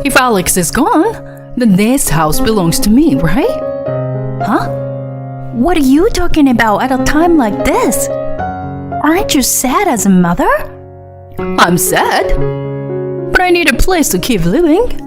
If Alex is gone, then this house belongs to me, right? Huh? What are you talking about at a time like this? Aren't you sad as a mother? I'm sad, but I need a place to keep living.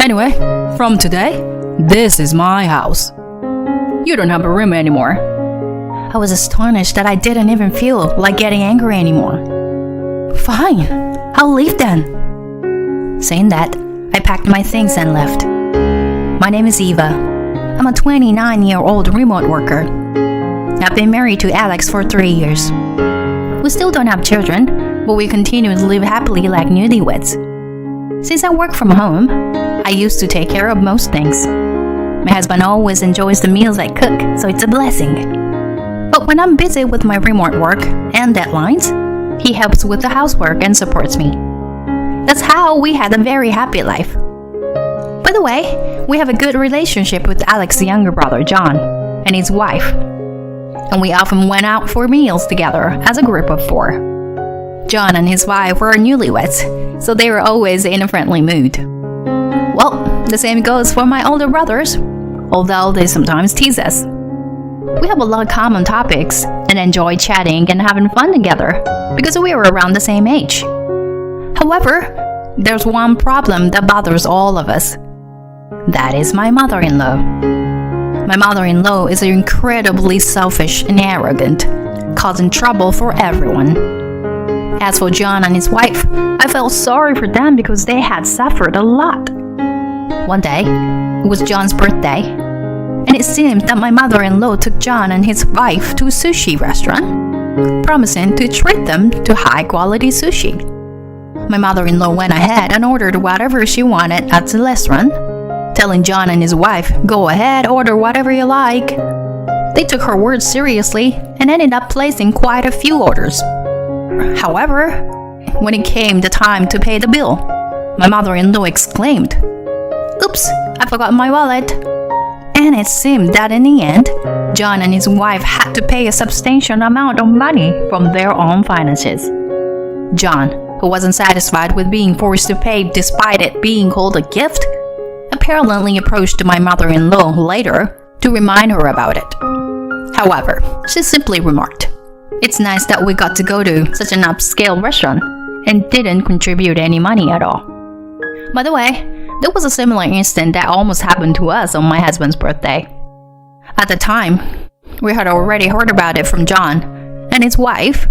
Anyway, from today, this is my house. You don't have a room anymore. I was astonished that I didn't even feel like getting angry anymore. Fine, I'll leave then. Saying that, I packed my things and left. My name is Eva. I'm a 29-year-old remote worker. I've been married to Alex for 3 years. We still don't have children, but we continue to live happily like newlyweds. Since I work from home, I used to take care of most things. My husband always enjoys the meals I cook, so it's a blessing. But when I'm busy with my remote work and deadlines, he helps with the housework and supports me. That's how we had a very happy life. By the way, we have a good relationship with Alex's younger brother, John, and his wife. And we often went out for meals together as a group of 4. John and his wife were newlyweds, so they were always in a friendly mood. Well, the same goes for my older brothers, although they sometimes tease us. We have a lot of common topics and enjoy chatting and having fun together because we were around the same age. However, there's one problem that bothers all of us. That is my mother-in-law. My mother-in-law is incredibly selfish and arrogant, causing trouble for everyone. As for John and his wife, I felt sorry for them because they had suffered a lot. One day, it was John's birthday, and it seemed that my mother-in-law took John and his wife to a sushi restaurant, promising to treat them to high-quality sushi. My mother-in-law went ahead and ordered whatever she wanted at the restaurant, telling John and his wife, "Go ahead, order whatever you like." They took her words seriously and ended up placing quite a few orders. However, when it came the time to pay the bill, my mother-in-law exclaimed, "Oops, I forgot my wallet." And it seemed that in the end, John and his wife had to pay a substantial amount of money from their own finances. John, who wasn't satisfied with being forced to pay despite it being called a gift, apparently approached my mother-in-law later to remind her about it. However, she simply remarked, "It's nice that we got to go to such an upscale restaurant," and didn't contribute any money at all. By the way, there was a similar incident that almost happened to us on my husband's birthday. At the time, we had already heard about it from John and his wife,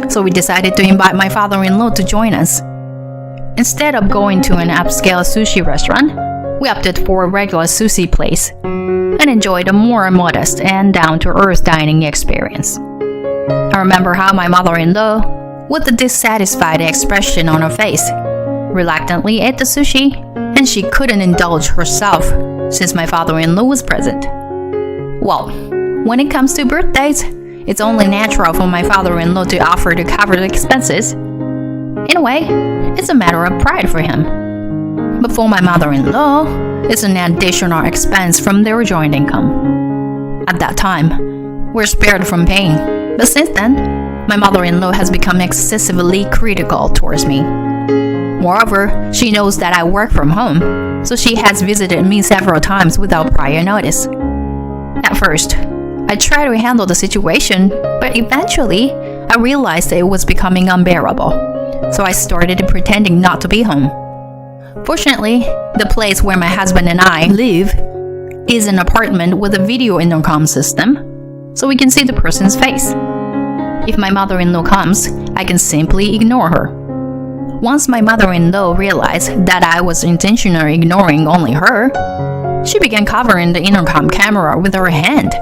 so we decided to invite my father-in-law to join us. Instead of going to an upscale sushi restaurant, we opted for a regular sushi place and enjoyed a more modest and down-to-earth dining experience. I remember how my mother-in-law, with a dissatisfied expression on her face, reluctantly ate the sushi, and she couldn't indulge herself since my father-in-law was present. Well, when it comes to birthdays, it's only natural for my father-in-law to offer to cover the expenses. In a way, it's a matter of pride for him. But for my mother-in-law, it's an additional expense from their joint income. At that time, we're spared from paying, but since then, my mother-in-law has become excessively critical towards me. Moreover, she knows that I work from home, so she has visited me several times without prior notice. At first, I tried to handle the situation, but eventually, I realized it was becoming unbearable, so I started pretending not to be home. Fortunately, the place where my husband and I live is an apartment with a video intercom system, so we can see the person's face. If my mother-in-law comes, I can simply ignore her. Once my mother-in-law realized that I was intentionally ignoring only her, she began covering the intercom camera with her hand,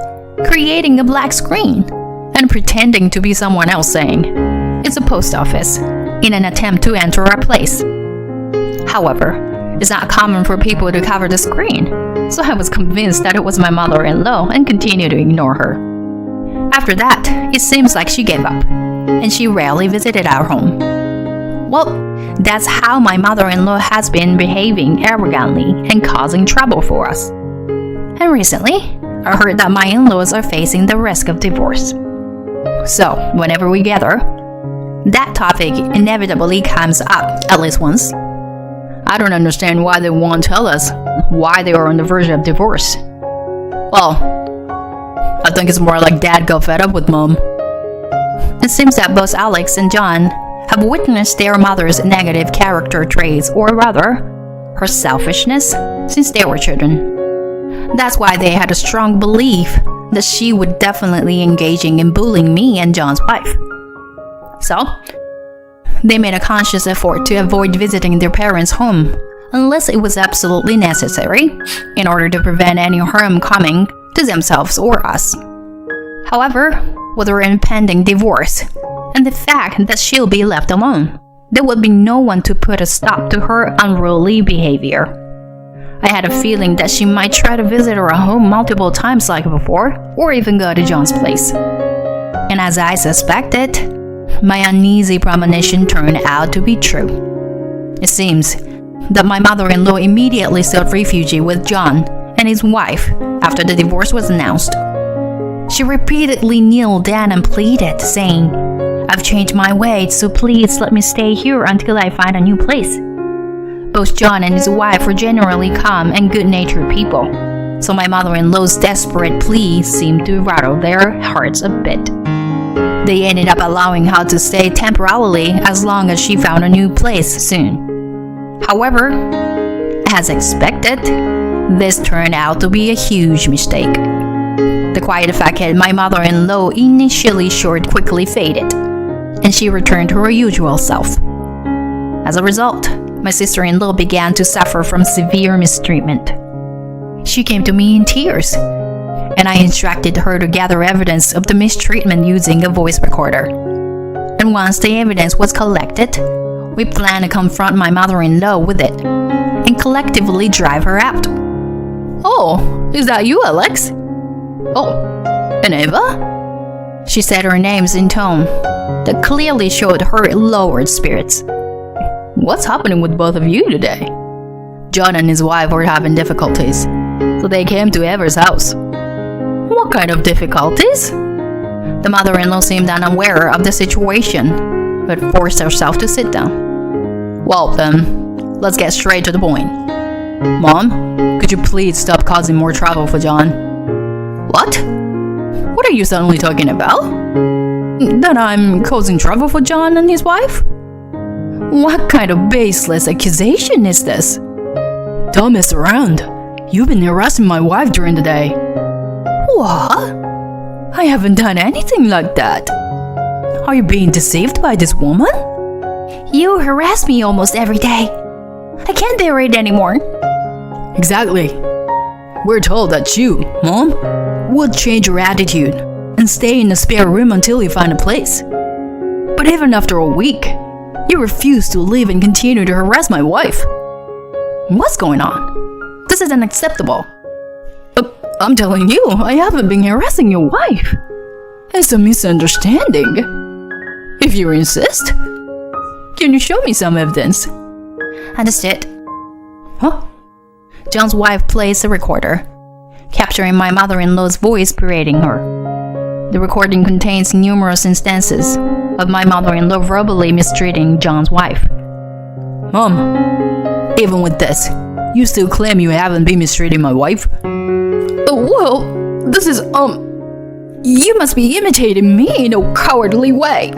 creating a black screen, and pretending to be someone else saying, "It's a post office," in an attempt to enter our place. However, it's not common for people to cover the screen, so I was convinced that it was my mother-in-law and continued to ignore her. After that, it seems like she gave up, and she rarely visited our home. Well, that's how my mother-in-law has been behaving arrogantly and causing trouble for us. And recently, I heard that my in-laws are facing the risk of divorce. So, whenever we gather, that topic inevitably comes up at least once. I don't understand why they won't tell us why they are on the verge of divorce. Well, I think it's more like Dad got fed up with Mom. It seems that both Alex and John have witnessed their mother's negative character traits, or rather, her selfishness, since they were children. That's why they had a strong belief that she would definitely engaging in bullying me and John's wife. So, they made a conscious effort to avoid visiting their parents' home unless it was absolutely necessary in order to prevent any harm coming to themselves or us. However, with her impending divorce and the fact that she'll be left alone, there would be no one to put a stop to her unruly behavior. I had a feeling that she might try to visit her home multiple times like before, or even go to John's place. And as I suspected, my uneasy premonition turned out to be true. It seems that my mother-in-law immediately sought refuge with John and his wife after the divorce was announced. She repeatedly kneeled down and pleaded, saying, "I've changed my ways, so please let me stay here until I find a new place." Both John and his wife were generally calm and good-natured people, so my mother-in-law's desperate plea seemed to rattle their hearts a bit. They ended up allowing her to stay temporarily as long as she found a new place soon. However, as expected, this turned out to be a huge mistake. The quiet facade my mother-in-law initially showed quickly faded, and she returned to her usual self. As a result, my sister-in-law began to suffer from severe mistreatment. She came to me in tears, and I instructed her to gather evidence of the mistreatment using a voice recorder. And once the evidence was collected, we planned to confront my mother-in-law with it and collectively drive her out. "Oh, is that you, Alex? Oh, and Eva?" She said her names in tone that clearly showed her lowered spirits. "What's happening with both of you today?" John and his wife were having difficulties, so they came to Eva's house. "What kind of difficulties?" The mother-in-law seemed unaware of the situation, but forced herself to sit down. "Well then, let's get straight to the point. Mom, could you please stop causing more trouble for John?" "What? What are you suddenly talking about? That I'm causing trouble for John and his wife? What kind of baseless accusation is this? Don't mess around. You've been harassing my wife during the day." "What? I haven't done anything like that. Are you being deceived by this woman?" You harass me almost every day. I can't bear it anymore." Exactly. We're told that you, Mom, would change your attitude and stay in the spare room until you find a place. But even after a week, you refuse to leave and continue to harass my wife. What's going on? This is unacceptable. I'm telling you, I haven't been harassing your wife. It's a misunderstanding. If you insist, can you show me some evidence? Understood. Huh? John's wife plays the recorder, capturing my mother-in-law's voice berating her. The recording contains numerous instances of my mother-in-law verbally mistreating John's wife. Mom, even with this, you still claim you haven't been mistreating my wife? Well, this is, you must be imitating me in a cowardly way.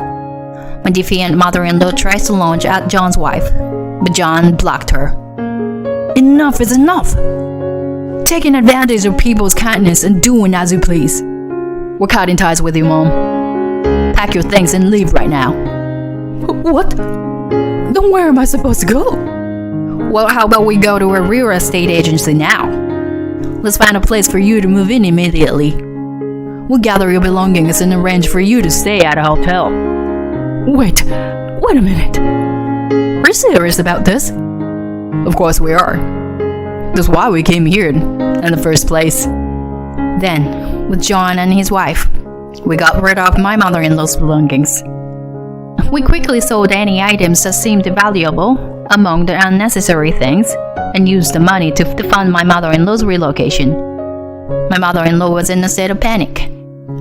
My defiant mother-in-law tries to launch at John's wife, but John blocked her. Enough is enough. Taking advantage of people's kindness and doing as you please. We're cutting ties with you, Mom. Pack your things and leave right now. What? Then where am I supposed to go? Well, how about we go to a real estate agency now? Let's find a place for you to move in immediately. We'll gather your belongings and arrange for you to stay at a hotel. Wait a minute. We're serious about this? Of course we are. That's why we came here in the first place. Then, with John and his wife, we got rid of my mother-in-law's belongings. We quickly sold any items that seemed valuable among the unnecessary things and used the money to fund my mother-in-law's relocation. My mother-in-law was in a state of panic,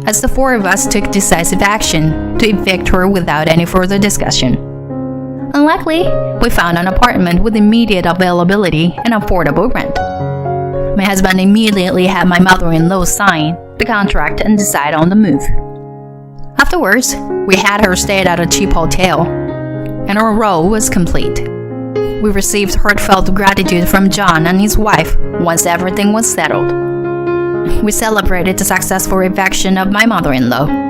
as the four of us took decisive action to evict her without any further discussion. Unluckily, we found an apartment with immediate availability and affordable rent. My husband immediately had my mother-in-law sign the contract and decide on the move. Afterwards, we had her stay at a cheap hotel, and our role was complete. We received heartfelt gratitude from John and his wife once everything was settled. We celebrated the successful eviction of my mother-in-law.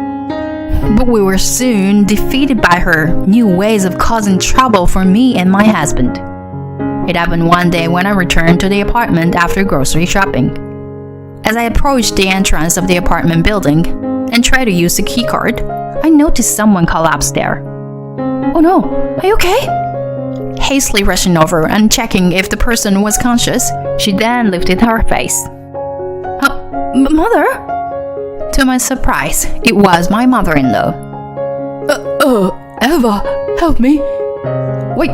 But we were soon defeated by her new ways of causing trouble for me and my husband. It happened one day when I returned to the apartment after grocery shopping. As I approached the entrance of the apartment building and tried to use the key card, I noticed someone collapse there. "Oh no, are you okay?" Hastily rushing over and checking if the person was conscious, she then lifted her face. Mother? To my surprise, it was my mother-in-law. Eva, help me. Wait,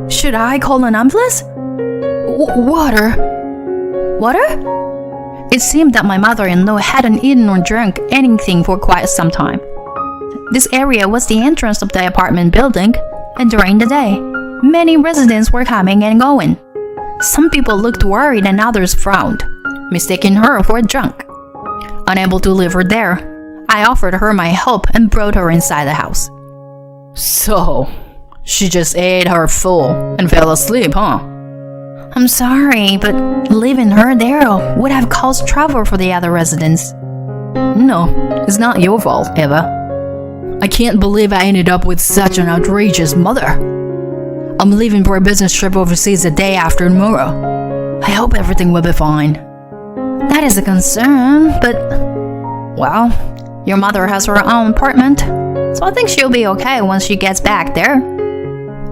should I call an ambulance? Water. Water? It seemed that my mother-in-law hadn't eaten or drunk anything for quite some time. This area was the entrance of the apartment building, and during the day, many residents were coming and going. Some people looked worried and others frowned, mistaking her for a drunk. Unable to leave her there, I offered her my help and brought her inside the house. So, she just ate her full and fell asleep, huh? I'm sorry, but leaving her there would have caused trouble for the other residents. No, it's not your fault, Eva. I can't believe I ended up with such an outrageous mother. I'm leaving for a business trip overseas the day after tomorrow. I hope everything will be fine. That is a concern, but, well, your mother has her own apartment, so I think she'll be okay once she gets back there.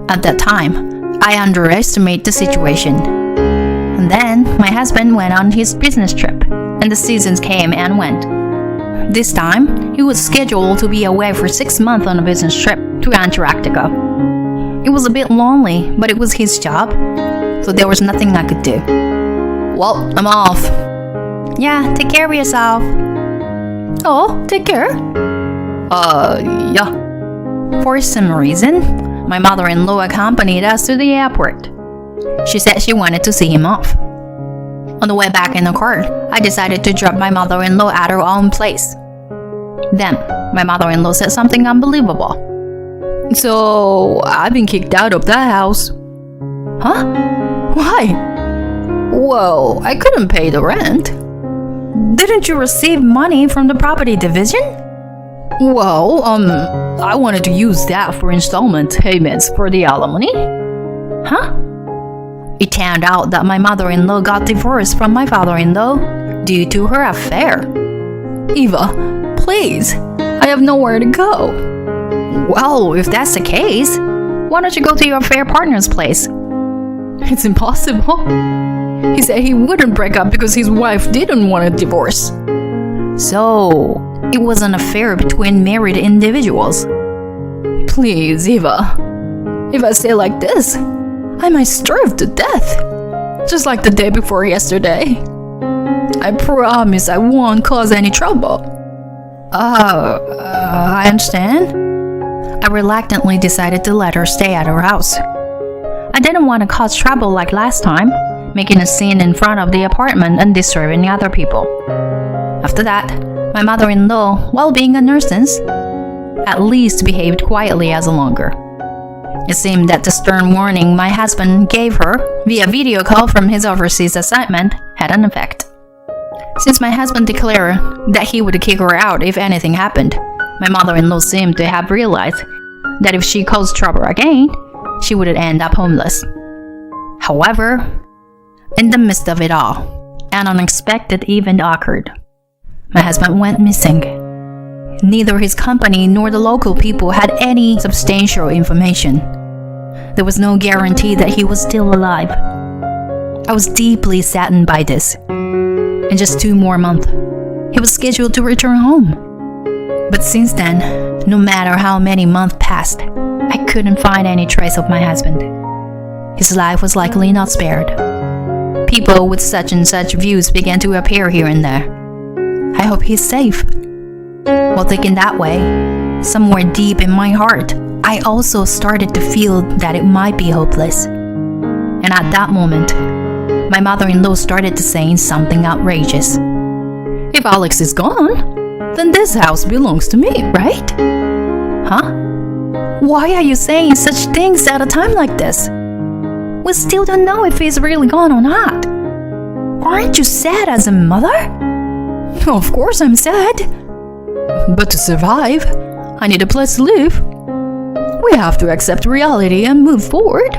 At that time, I underestimated the situation. And then my husband went on his business trip, and the seasons came and went. This time, he was scheduled to be away for 6 months on a business trip to Antarctica. It was a bit lonely, but it was his job, so there was nothing I could do. Well, I'm off. Yeah, take care of yourself. Oh, take care. Yeah. For some reason, my mother-in-law accompanied us to the airport. She said she wanted to see him off. On the way back in the car, I decided to drop my mother-in-law at her own place. Then, my mother-in-law said something unbelievable. So, I've been kicked out of that house. Huh? Why? Well, I couldn't pay the rent. Didn't you receive money from the property division? Well, I wanted to use that for installment payments for the alimony. Huh? It turned out that my mother-in-law got divorced from my father-in-law due to her affair. Eva, please, I have nowhere to go. Well, if that's the case, why don't you go to your affair partner's place? It's impossible. He said he wouldn't break up because his wife didn't want a divorce. So, it was an affair between married individuals. Please, Eva. If I stay like this, I might starve to death. Just like the day before yesterday. I promise I won't cause any trouble. I understand. I reluctantly decided to let her stay at her house. I didn't want to cause trouble like last time, making a scene in front of the apartment and disturbing other people. After that, my mother-in-law, while being a nuisance, at least behaved quietly as longer. It seemed that the stern warning my husband gave her via video call from his overseas assignment had an effect. Since my husband declared that he would kick her out if anything happened, my mother-in-law seemed to have realized that if she caused trouble again, she would end up homeless. However, in the midst of it all, an unexpected event occurred. My husband went missing. Neither his company nor the local people had any substantial information. There was no guarantee that he was still alive. I was deeply saddened by this. In just 2 more months, he was scheduled to return home. But since then, no matter how many months passed, I couldn't find any trace of my husband. His life was likely not spared. People with such and such views began to appear here and there. I hope he's safe. While thinking that way, somewhere deep in my heart, I also started to feel that it might be hopeless. And at that moment, my mother-in-law started to say something outrageous. If Alex is gone, then this house belongs to me, right? Huh? Why are you saying such things at a time like this? We still don't know if he's really gone or not. Aren't you sad as a mother? Of course I'm sad. But to survive, I need a place to live. We have to accept reality and move forward.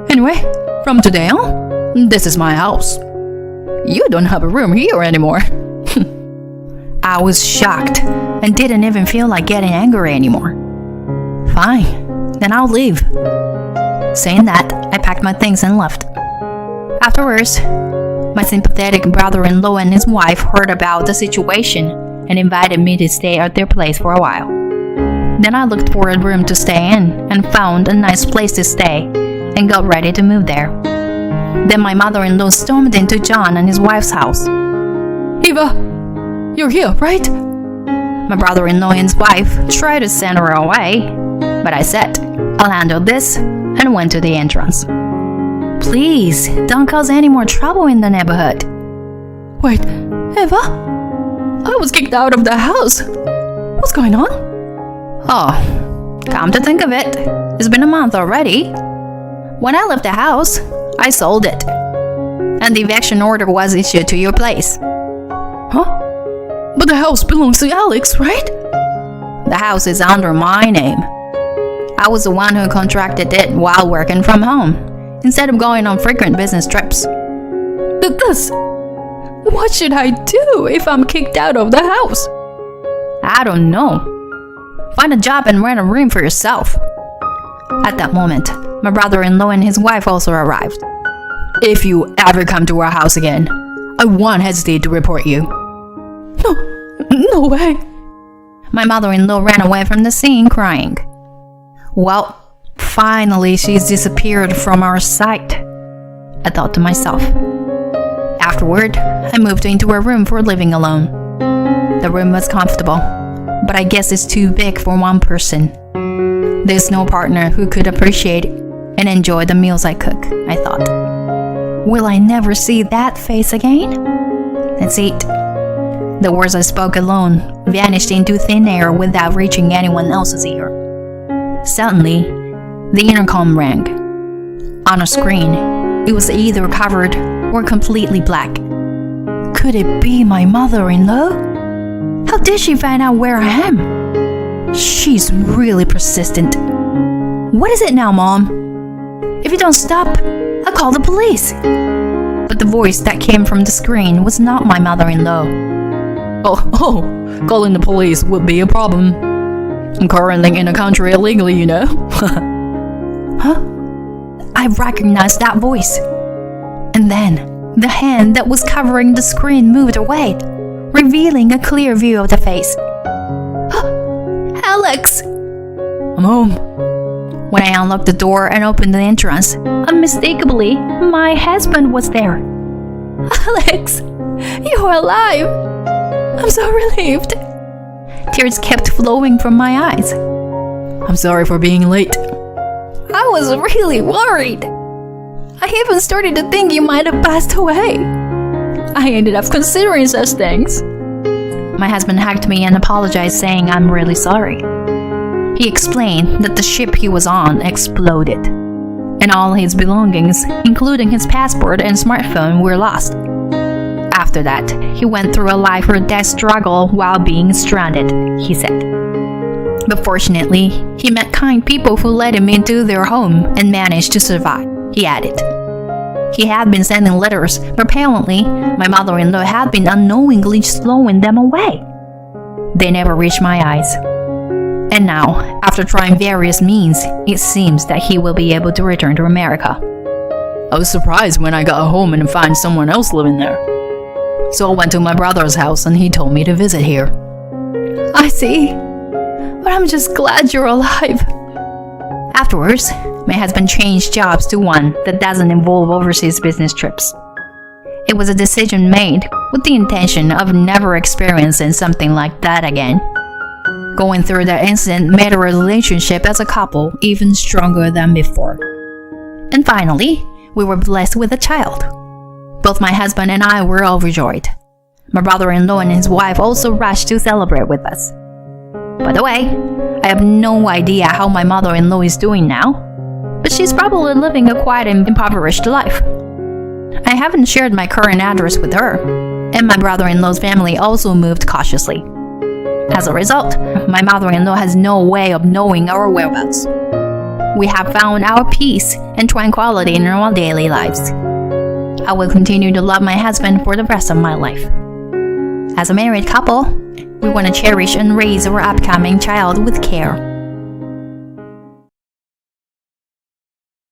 Anyway, from today on, this is my house. You don't have a room here anymore. I was shocked and didn't even feel like getting angry anymore. Fine, then I'll leave. Saying that, I packed my things and left. Afterwards, my sympathetic brother-in-law and his wife heard about the situation and invited me to stay at their place for a while. Then I looked for a room to stay in and found a nice place to stay and got ready to move there. Then my mother-in-law stormed into John and his wife's house. Eva, you're here, right? My brother-in-law and his wife tried to send her away, but I said, I'll handle this, and went to the entrance. Please, don't cause any more trouble in the neighborhood. Wait, Eva? I was kicked out of the house. What's going on? Oh, come to think of it, it's been a month already. When I left the house, I sold it, and the eviction order was issued to your place. Huh? But the house belongs to Alex, right? The house is under my name. I was the one who contracted it while working from home, instead of going on frequent business trips. But what should I do if I'm kicked out of the house? I don't know. Find a job and rent a room for yourself. At that moment, my brother-in-law and his wife also arrived. If you ever come to our house again, I won't hesitate to report you. No way. My mother-in-law ran away from the scene crying. Well, finally she's disappeared from our sight, I thought to myself. Afterward, I moved into a room for living alone. The room was comfortable, but I guess it's too big for one person. There's no partner who could appreciate and enjoy the meals I cook, I thought. Will I never see that face again? That's it. The words I spoke alone vanished into thin air without reaching anyone else's ear. Suddenly, the intercom rang. On a screen, it was either covered or completely black. Could it be my mother-in-law? How did she find out where I am? She's really persistent. What is it now, Mom? If you don't stop, I'll call the police. But the voice that came from the screen was not my mother-in-law. Oh, calling the police would be a problem. I'm currently in the country illegally, you know. Huh? I recognized that voice. And then, the hand that was covering the screen moved away, revealing a clear view of the face. Alex! I'm home. When I unlocked the door and opened the entrance, unmistakably, my husband was there. Alex, you're alive! I'm so relieved. Tears kept flowing from my eyes. I'm sorry for being late. I was really worried. I even started to think you might have passed away. I ended up considering such things. My husband hugged me and apologized, saying I'm really sorry. He explained that the ship he was on exploded, and all his belongings, including his passport and smartphone, were lost. After that, he went through a life or death struggle while being stranded, he said. But fortunately, he met kind people who let him into their home and managed to survive, he added. He had been sending letters, but apparently, my mother-in-law had been unknowingly stowing them away. They never reached my eyes. And now, after trying various means, it seems that he will be able to return to America. I was surprised when I got home and found someone else living there. So I went to my brother's house and he told me to visit here. I see. But I'm just glad you're alive. Afterwards, my husband changed jobs to one that doesn't involve overseas business trips. It was a decision made with the intention of never experiencing something like that again. Going through that incident made our relationship as a couple even stronger than before. And finally, we were blessed with a child. Both my husband and I were overjoyed. My brother-in-law and his wife also rushed to celebrate with us. By the way, I have no idea how my mother-in-law is doing now, but she's probably living a quiet and impoverished life. I haven't shared my current address with her, and my brother-in-law's family also moved cautiously. As a result, my mother-in-law has no way of knowing our whereabouts. We have found our peace and tranquility in our daily lives. I will continue to love my husband for the rest of my life. As a married couple, we want to cherish and raise our upcoming child with care.